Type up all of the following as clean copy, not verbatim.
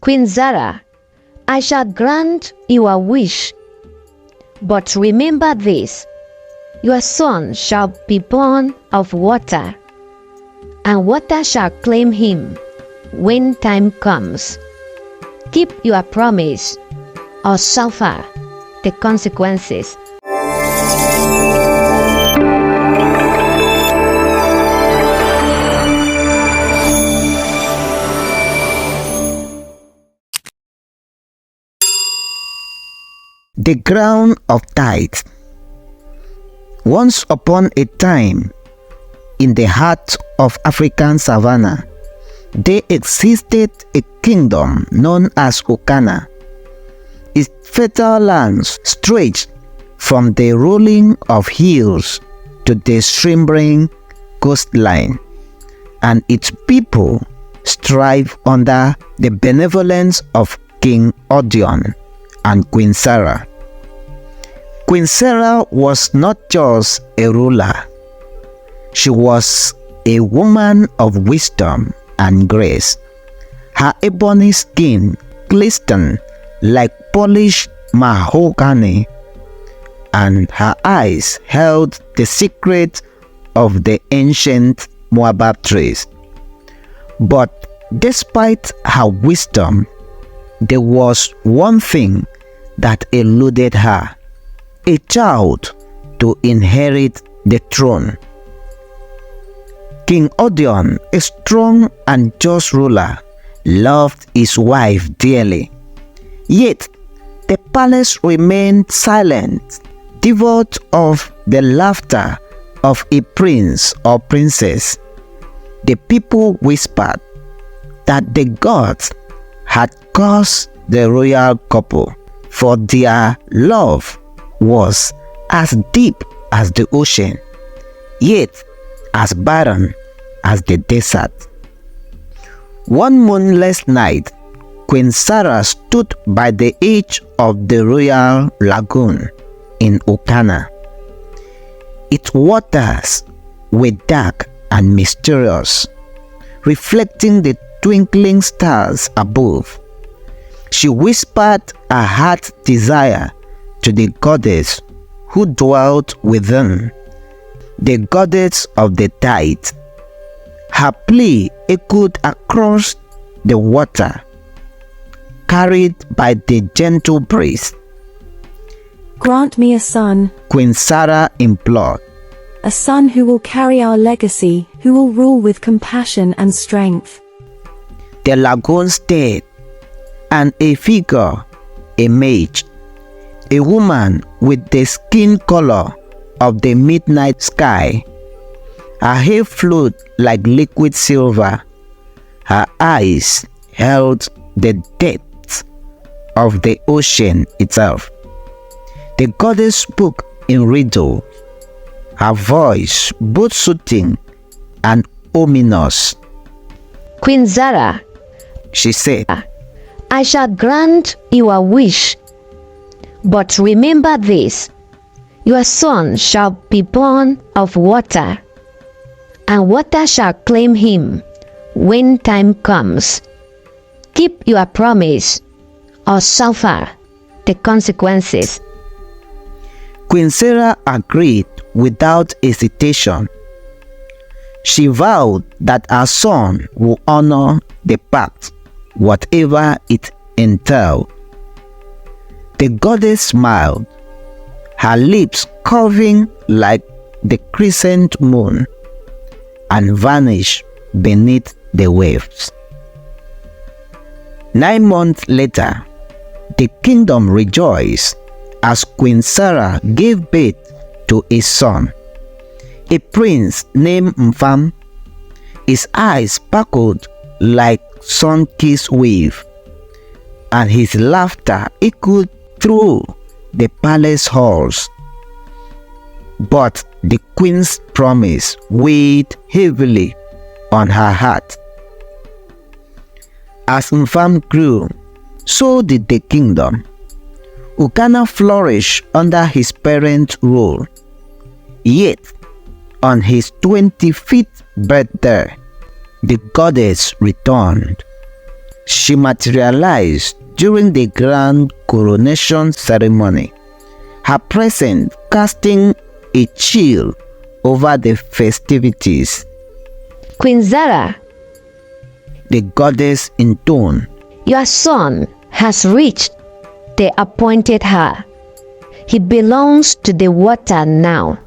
Queen Zara, I shall grant your wish. But remember this, your son shall be born of water, and water shall claim him when time comes. Keep your promise or suffer the consequences. The ground of tithe. Once upon a time, in the heart of African savannah, there existed a kingdom known as Okana. Its fertile lands stretched from the rolling of hills to the shimmering coastline, and its people strive under the benevolence of King Odion and Queen Sarah. Queen Sarah was not just a ruler. She was a woman of wisdom and grace. Her ebony skin glistened like polished mahogany, and her eyes held the secret of the ancient Moabite trees. But despite her wisdom, there was one thing that eluded her: a child to inherit the throne. King Odion, a strong and just ruler, loved his wife dearly. Yet the palace remained silent, devoid of the laughter of a prince or princess. The people whispered that the gods had cursed the royal couple, for their love was as deep as the ocean, yet as barren as the desert. One moonless night, Queen Sarah stood by the edge of the royal lagoon in Okana. Its waters were dark and mysterious, reflecting the twinkling stars above. She whispered her heart's desire to the goddess who dwelt within, the goddess of the tide. Her plea echoed across the water, carried by the gentle breeze. Grant me a son, Queen Sarah implored. a son who will carry our legacy, who will rule with compassion and strength. The lagoon stirred, and a figure emerged, a woman with the skin color of the midnight sky. Her hair flowed like liquid silver. Her eyes held the depths of the ocean itself. The goddess spoke in riddle, her voice both soothing and ominous. Queen Zara, She said, I shall grant your wish. But remember this, your son shall be born of water, and water shall claim him when time comes. Keep your promise or suffer the consequences. Queen Sarah agreed without hesitation. She vowed that her son would honor the pact, whatever it entailed. The goddess smiled, her lips curving like the crescent moon, and vanished beneath the waves. 9 months later, the kingdom rejoiced as Queen Sarah gave birth to a son, a prince named Mfam. His eyes sparkled like sun-kissed wave, and his laughter echoed through the palace halls. But the queen's promise weighed heavily on her heart. As Mfam grew, so did the kingdom. Okana flourished under his parents' rule. Yet, on his 25th birthday, the goddess returned. She materialized during the grand coronation ceremony, her presence casting a chill over the festivities. Queen Zara, The goddess intoned, your son has reached the appointed hour. He belongs to the water now.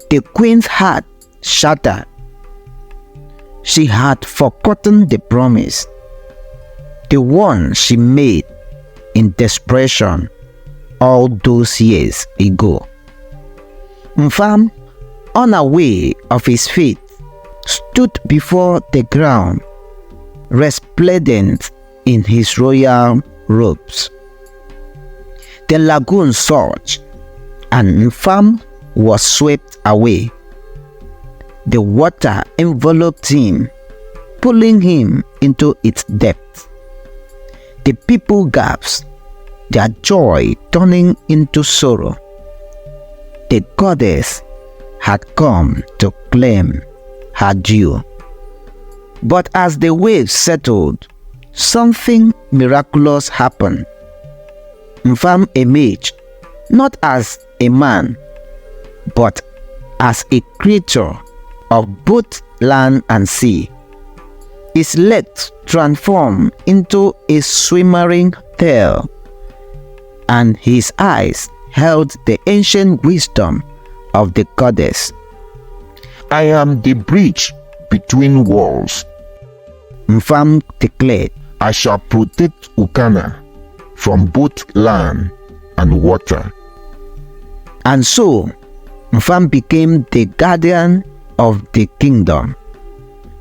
The queen's heart shattered. She had forgotten the promise, the one she made in desperation all those years ago. Mfam, unaware of his fate, stood before the ground, resplendent in his royal robes. The lagoon surged, and Mfam was swept away. The water enveloped him, pulling him into its depth. The people gasped, their joy turning into sorrow. The goddess had come to claim her due. But as the waves settled, something miraculous happened. Mfam emerged, not as a man, but as a creature of both land and sea. His legs transformed into a swimming tail, and his eyes held the ancient wisdom of the goddess. I am the bridge between worlds. Mfam declared, I shall protect Ukana from both land and water. and so Mfam became the guardian of the kingdom.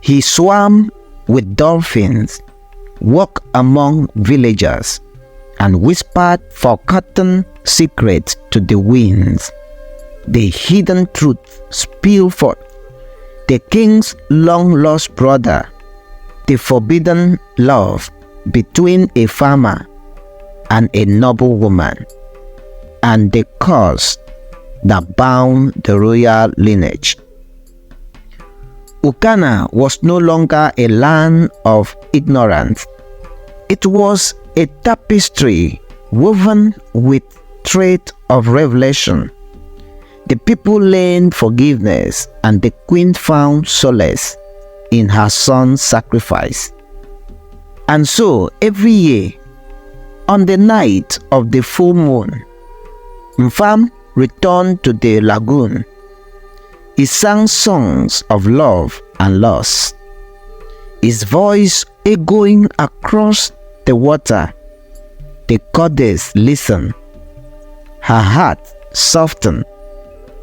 He swam with dolphins, walked among villagers, and whispered forgotten secrets to the winds. The hidden truth spilled forth. The king's long-lost brother, the forbidden love between a farmer and a noble woman, and the curse that bound the royal lineage. Ukana was no longer a land of ignorance. It was a tapestry woven with thread of revelation. The people learned forgiveness, and the queen found solace in her son's sacrifice. And so every year, on the night of the full moon, Mfam returned to the lagoon. He sang songs of love and loss, his voice echoing across the water. The goddess listened, her heart softened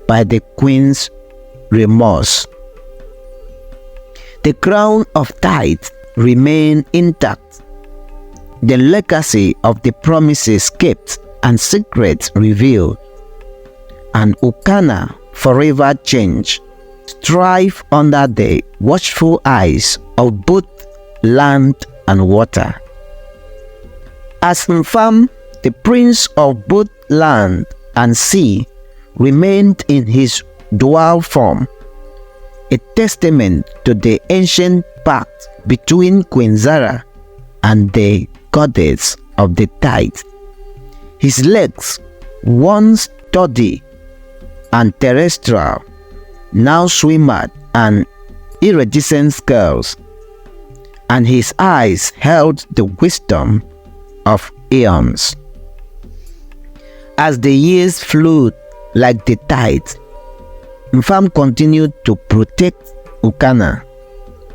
by the queen's remorse. The crown of tithe remained intact, the legacy of the promises kept and secrets revealed, and Ukana, forever changed, strive under the watchful eyes of both land and water. As Mfam, the prince of both land and sea, remained in his dual form, a testament to the ancient pact between Queen Zara and the goddess of the tide. His legs, once sturdy and terrestrial, now swimmered and iridescent scales, and his eyes held the wisdom of eons. As the years flew like the tide, Mfam continued to protect Ukana.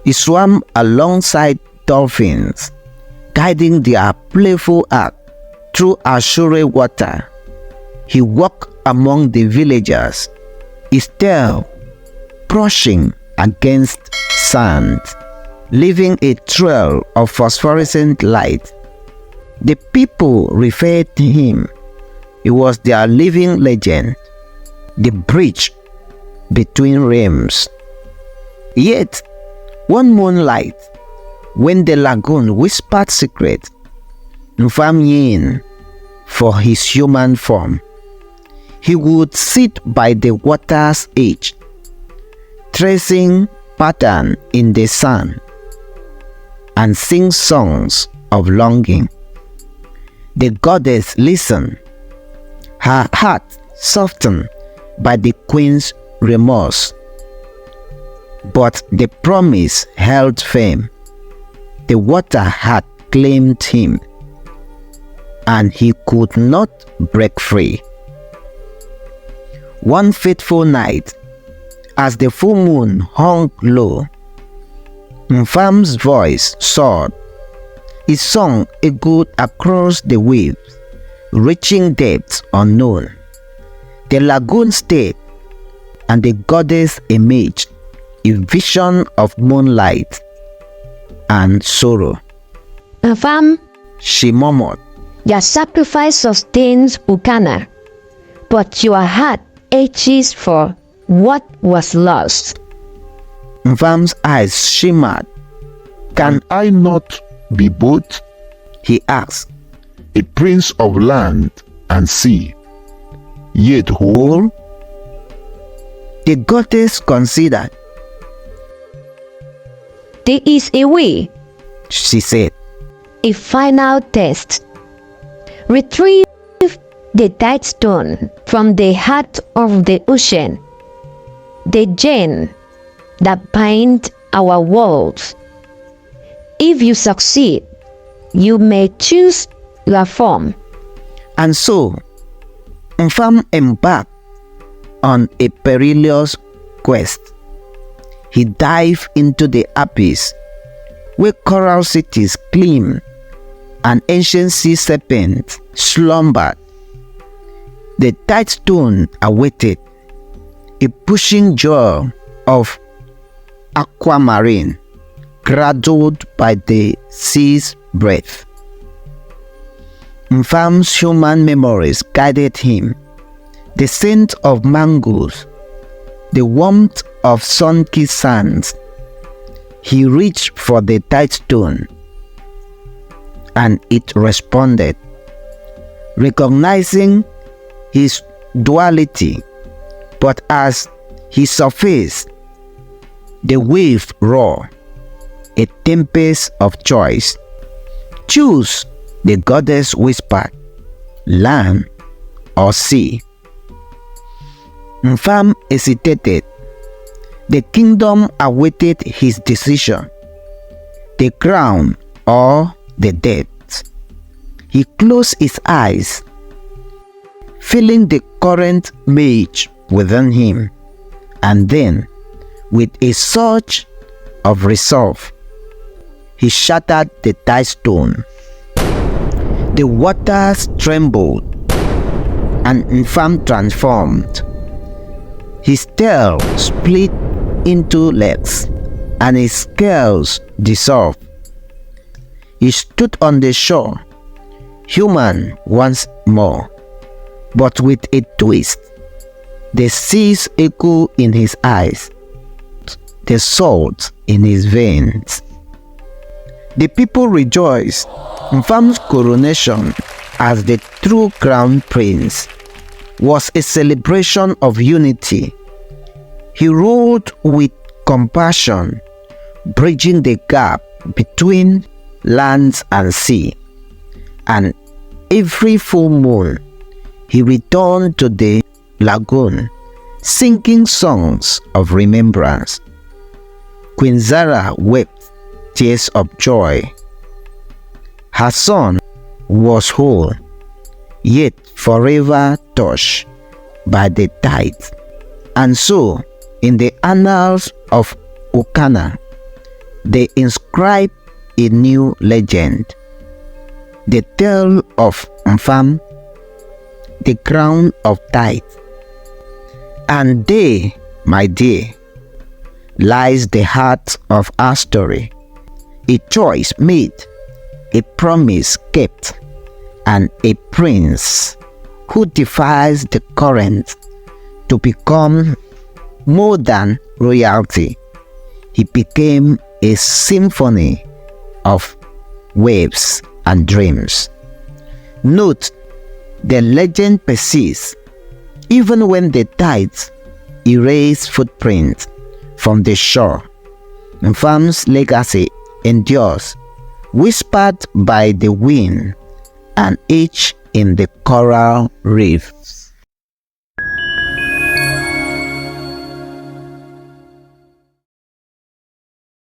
He swam alongside dolphins, guiding their playful act through azure water. He walked among the villagers, his tail brushing against sand, leaving a trail of phosphorescent light. The people referred to him. He was their living legend, the bridge between realms. Yet, one moonlight, when the lagoon whispered secret, Mfam yearned for his human form. He would sit by the water's edge, tracing pattern in the sand, and sing songs of longing. The goddess listened, her heart softened by the queen's remorse. But the promise held firm. The water had claimed him, and he could not break free. One fateful night, as the full moon hung low, Mfam's voice soared. His song echoed across the waves, reaching depths unknown. The lagoon stayed, and the goddess emerged, a vision of moonlight and sorrow. Mfam, She murmured, your sacrifice sustains Ukana, but your heart aches for what was lost. Mfam's eyes shimmered. Can I not be both He asked, a prince of land and sea, yet whole? The goddess considered. There is a way, She said, a final test. Retrieve the tide stone from the heart of the ocean, the gem that binds our worlds. If you succeed, you may choose your form. And so, Mfam embarked on a perilous quest. He dived into the abyss, where coral cities gleamed and ancient sea serpents slumbered. The tide stone awaited, a pushing jaw of aquamarine, cradled by the sea's breath. Mfam's human memories guided him. The scent of mangoes, the warmth of sun-kissed sands. He reached for the tide stone, and it responded, recognizing his duality. But as he surfaced, the wave roared, a tempest of choice. Choose, the goddess whispered, land or sea. Mfam hesitated. The kingdom awaited his decision, the crown or the depths. He closed his eyes, feeling the current merge within him, and then, with a surge of resolve, he shattered the tide stone. The waters trembled, and Mfam transformed. His tail split into legs, and his scales dissolved. He stood on the shore, human once more, but with a twist. The seas echo in his eyes, the salt in his veins. The people rejoiced. Mfam's coronation as the true crown prince was a celebration of unity. He ruled with compassion, bridging the gap between lands and sea. And every full moon, he returned to the lagoon, singing songs of remembrance. Queen Zara wept tears of joy. Her son was whole, yet forever touched by the tide. And so, in the annals of Ukana, they inscribe a new legend, the tale of Mfam, the crown of tide. And there, my dear, lies the heart of our story, a choice made, a promise kept, and a prince who defies the current to become more than royalty. He became a symphony of waves and dreams. Note, the legend persists even when the tides erase footprints from the shore. Mfam's legacy endures whispered by the wind, and each in the coral reefs.